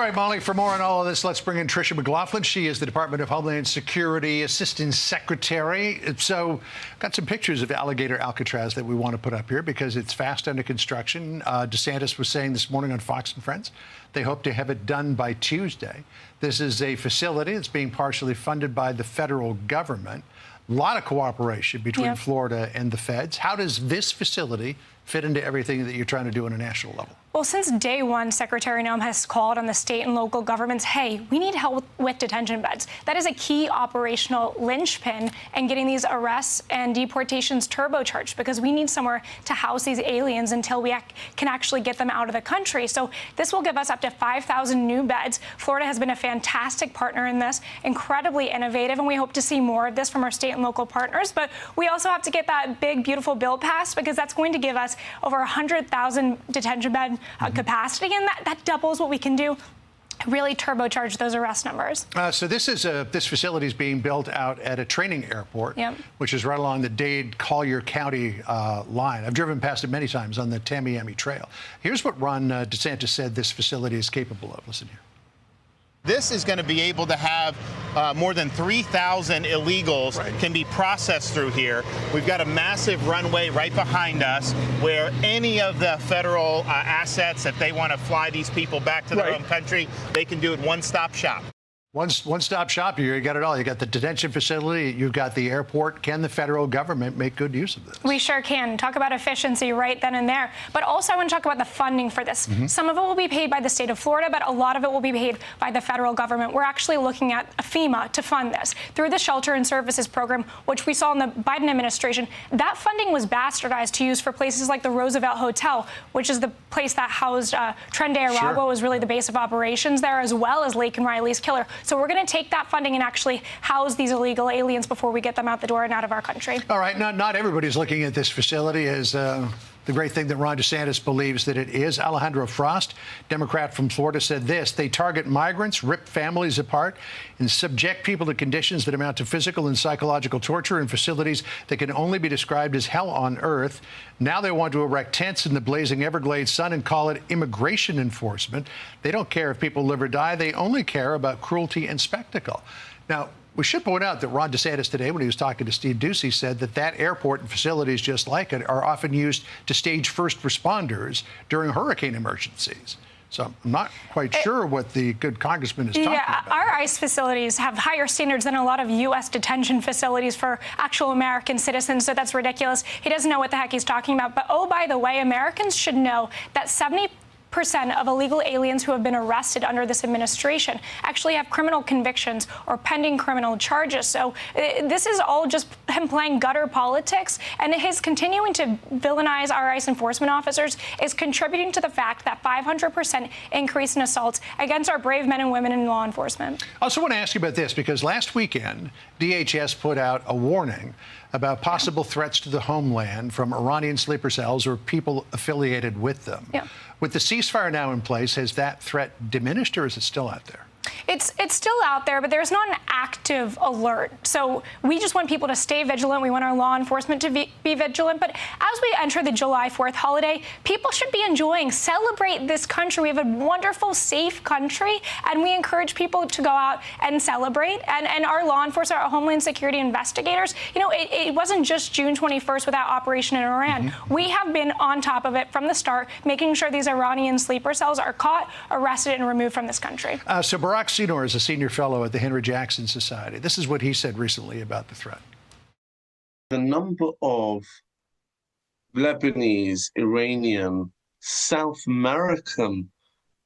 right, Molly, for more on all of this, let's bring in Tricia McLaughlin. She is the Department of Homeland Security Assistant Secretary. So, got some pictures of Alligator Alcatraz that we want to put up here because it's fast under construction. DeSantis was saying this morning on Fox and Friends, they hope to have it done by Tuesday. This is a facility that's being partially funded by the federal government. A lot of cooperation between Florida and the feds. How does this facility fit into everything that you're trying to do on a national level? Well, since day one, Secretary Noem has called on the state and local governments, hey, we need help with detention beds. That is a key operational linchpin in getting these arrests and deportations turbocharged, because we need somewhere to house these aliens until we can actually get them out of the country. So this will give us up to 5,000 new beds. Florida has been a fantastic partner in this, incredibly innovative, and we hope to see more of this from our state and local partners. But we also have to get that big, beautiful bill passed, because that's going to give us over 100,000 detention bed capacity, and that doubles what we can do. Really turbocharge those arrest numbers. So this facility is being built out at a training airport, which is right along the Dade-Collier County line. I've driven past it many times on the Tamiami Trail. Here's what Ron DeSantis said this facility is capable of. Listen here. This is going to be able to have more than 3,000 illegals can be processed through here. We've got a massive runway right behind us where any of the federal assets that they want to fly these people back to their home country, they can do it one-stop shop. One-stop shop here. You got it all. You got the detention facility. You've got the airport. Can the federal government make good use of this? We sure can. Talk about efficiency right then and there. But also I want to talk about the funding for this. Some of it will be paid by the state of Florida, but a lot of it will be paid by the federal government. We're actually looking at FEMA to fund this through the Shelter and Services Program, which we saw in the Biden administration. That funding was bastardized to use for places like the Roosevelt Hotel, which is the place that housed Tren de Aragua, was really the base of operations there, as well as Laken Riley's killer. So we're going to take that funding and actually house these illegal aliens before we get them out the door and out of our country. All right. Not everybody's looking at this facility as the great thing that Ron DeSantis believes that it is. Alejandro Frost, Democrat from Florida, said this: they target migrants, rip families apart, and subject people to conditions that amount to physical and psychological torture in facilities that can only be described as hell on earth. Now they want to erect tents in the blazing Everglades sun and call it immigration enforcement. They don't care if people live or die. They only care about cruelty and spectacle. Now, we should point out that Ron DeSantis today, when he was talking to Steve Doocy, said that airport and facilities just like it are often used to stage first responders during hurricane emergencies. So I'm not quite sure what the good congressman is talking about. Our ICE facilities have higher standards than a lot of U.S. detention facilities for actual American citizens, so that's ridiculous. He doesn't know what the heck he's talking about. But, oh, by the way, Americans should know that 70% of illegal aliens who have been arrested under this administration actually have criminal convictions or pending criminal charges. So this is all just him playing gutter politics, and his continuing to villainize our ICE enforcement officers is contributing to the fact that 500% increase in assaults against our brave men and women in law enforcement. I also want to ask you about this, because last weekend, DHS put out a warning about possible threats to the homeland from Iranian sleeper cells or people affiliated with them. With the ceasefire now in place, has that threat diminished, or is it still out there? It's still out there, but there's not an active alert. So we just want people to stay vigilant. We want our law enforcement to be vigilant. But as we enter the July 4th holiday, people should be enjoying, celebrate this country. We have a wonderful, safe country, and we encourage people to go out and celebrate. And our law enforcement, our Homeland Security investigators, you know, it wasn't just June 21st with that operation in Iran. We have been on top of it from the start, making sure these Iranian sleeper cells are caught, arrested, and removed from this country. So Barack Senor is a senior fellow at the Henry Jackson Society. This is what he said recently about the threat. The number of Lebanese, Iranian, South American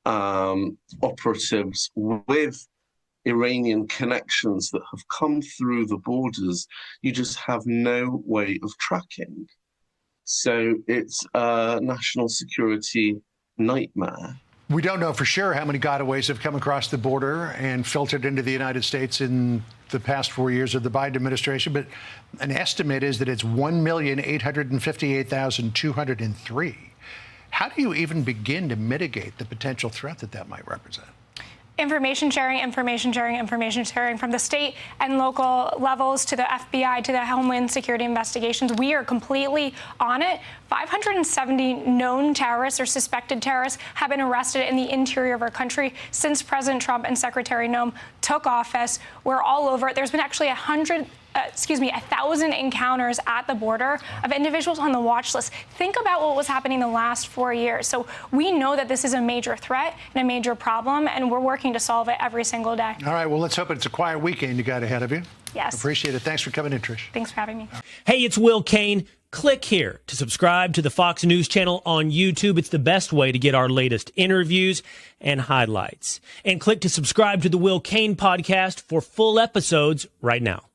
operatives with Iranian connections that have come through the borders, you just have no way of tracking. So it's a national security nightmare. We don't know for sure how many gotaways have come across the border and filtered into the United States in the past 4 years of the Biden administration, but an estimate is that it's 1,858,203. How do you even begin to mitigate the potential threat that might represent? information sharing from the state and local levels to the FBI, to the Homeland Security investigations. We are completely on it. 570 known terrorists or suspected terrorists have been arrested in the interior of our country since President Trump and Secretary Noem took office. We're all over it. There's been actually 1,000 encounters at the border of individuals on the watch list. Think about what was happening the last 4 years. So we know that this is a major threat and a major problem, and we're working to solve it every single day. All right, well, let's hope it's a quiet weekend you got ahead of you. Yes. Appreciate it. Thanks for coming in, Trish. Thanks for having me. Hey, it's Will Kane. Click here to subscribe to the Fox News channel on YouTube. It's the best way to get our latest interviews and highlights. And click to subscribe to the Will Kane podcast for full episodes right now.